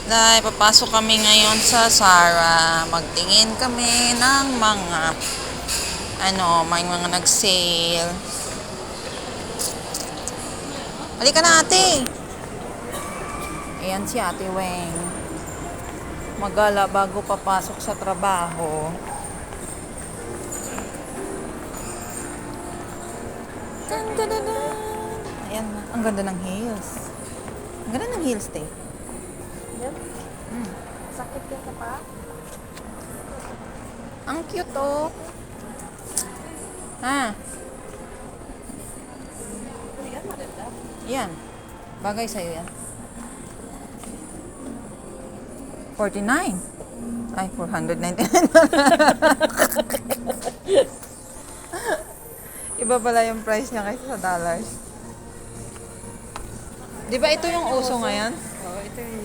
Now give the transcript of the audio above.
Dahil papasok kami ngayon sa Zara. Magtingin kami ng mga may mga nag-sale. Halika na, ate. Ayan si Ate Weng. Magala bago papasok sa trabaho. Ayan na. Ang ganda ng heels. Ang ganda ng heels, te. Yan. Sakit ka sa pa? Ang cute, oh. Ha? Yan, maganda. Yan. Bagay sa'yo yan. 49. Ay, 499. Iba pala yung price niya kaysa sa dollars. Di ba ito yung uso ngayon? Oo, ito yung